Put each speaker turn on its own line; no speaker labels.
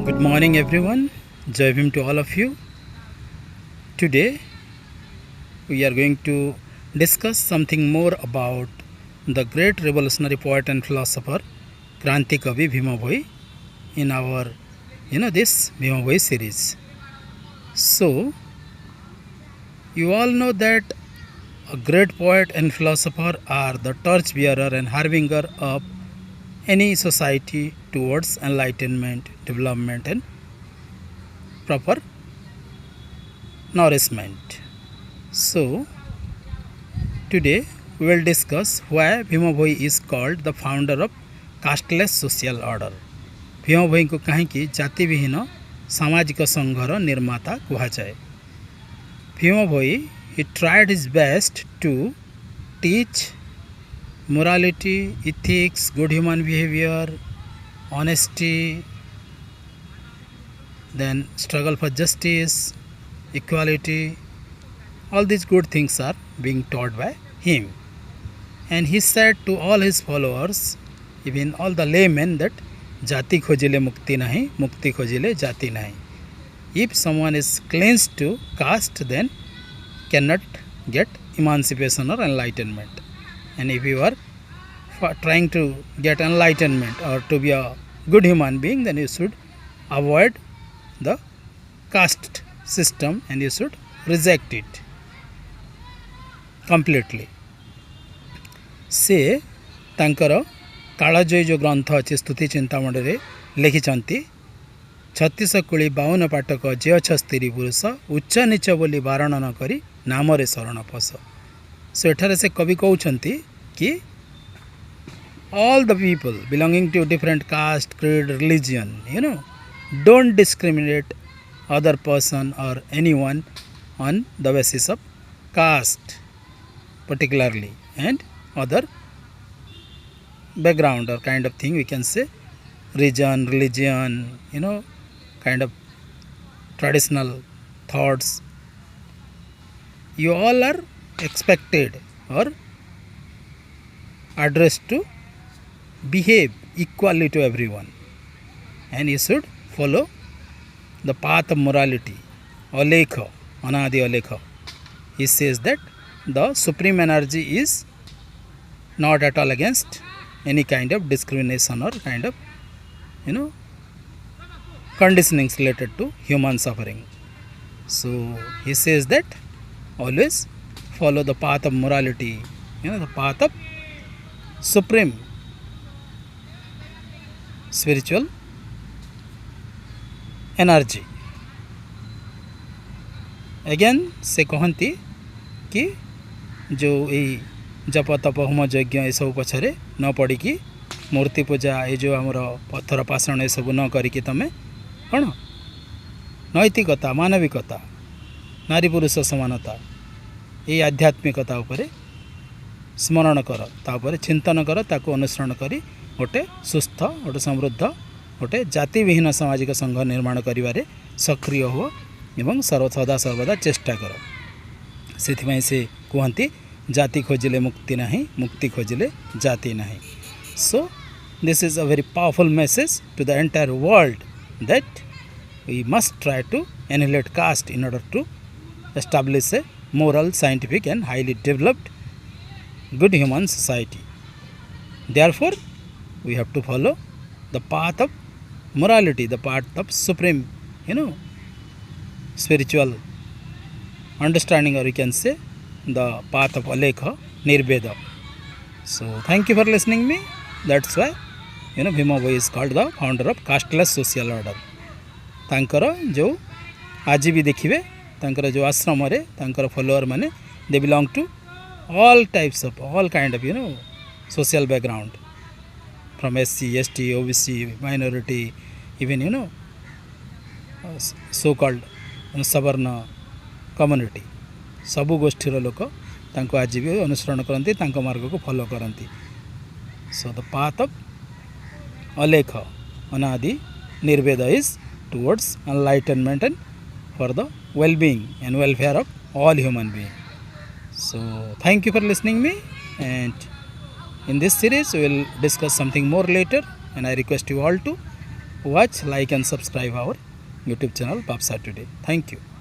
Good morning, everyone. Jai Bhim to all of you. Today, we are going to discuss something more about the great revolutionary poet and philosopher Kranti Kavi Bhima Bhoi in our, this Bhima Bhoi series. So, you all know that a great poet and philosopher are the torch bearer and harbinger of any society towards enlightenment, development, and proper nourishment. So, today we will discuss why Bhima Bhoi is called the founder of casteless social order. Bhim भोई को कहीं जाति विहीन सामाजिक संघर निर्माता कहुए. भीम भोई he tried his best to teach morality, ethics, good human behavior, honesty, then struggle for justice, equality. All these good things are being taught by him. And he said to all his followers, even all the laymen, that jati khojile mukti nahi, mukti khojile jati nahi. If someone is cleansed to caste, then cannot get emancipation or enlightenment. And if you are trying to get enlightenment or to be a good human being, then you should avoid the caste system and you should reject it completely. से तांकर कालजयी जो ग्रंथ अच्छे स्तुति चिंतामणि रे लिखिछंती 36 कुली 52 पाटक जे अछ स्त्री पुरुष उच्च नीच बोली बारण न करी नाम रे शरण पस. सो एठारे से कवि कहउछंती कि all the people belonging to different caste, creed, religion, don't discriminate other person or anyone on the basis of caste particularly and other background or kind of thing, we can say region, religion, kind of traditional thoughts. You all are expected or addressed to behave equally to everyone, and you should follow the path of morality. Alekha, Anadi Alekha. He says that the supreme energy is not at all against any kind of discrimination or kind of conditionings related to human suffering. So he says that always follow the path of morality, the path of supreme spiritual energy. Again से कहती कि जो यही जप तप home यज्ञ ये सब पछरे न पड़ी कि मूर्ति पूजा ये जो आमर पत्थर पाषण ये सब न करी तमें कौन नैतिकता, मानविकता, नारी पुरुष समानता, ये आध्यात्मिकता उपरे स्मरण कर, तापर चिंतन कर, ताको अनुसरण करी गोटे सुस्थ, गोटे समृद्ध, गोटे जाति विहीन सामाजिक संघ निर्माण करिवारे सक्रिय हो एवं सदा सर्वदा चेष्टा कर. से से कहती जाति खोजिले मुक्ति नहीं, मुक्ति खोजिले जाति नहीं. So this is a very powerful message to the entire world that we must try to annihilate caste in order to establish a moral, scientific and highly developed good human society. Therefore, we have to follow the path of morality, the path of supreme, spiritual understanding, or you can say the path of Alekha, Nirbeda. So, thank you for listening me. That's why, Bhima Bhoi is called the founder of casteless social order. तांकर जो आज भी देखिए तांकर जो आश्रम रे तांकर फॉलोअर माने they belong to all types of, all kind of, social background, from SC, ST, OBC, minority, even, so-called Savarna community. सबु गोष्ठीर लोक तांको आज भी अनुसरण करती, तांको मार्ग को फॉलो करती. So the path of Alekh Anadi Nirved is towards enlightenment and for the well-being and welfare of all human beings. So thank you for listening me, and in this series we will discuss something more later, and I request you all to watch, like and subscribe our YouTube channel Babsa Today. Thank you.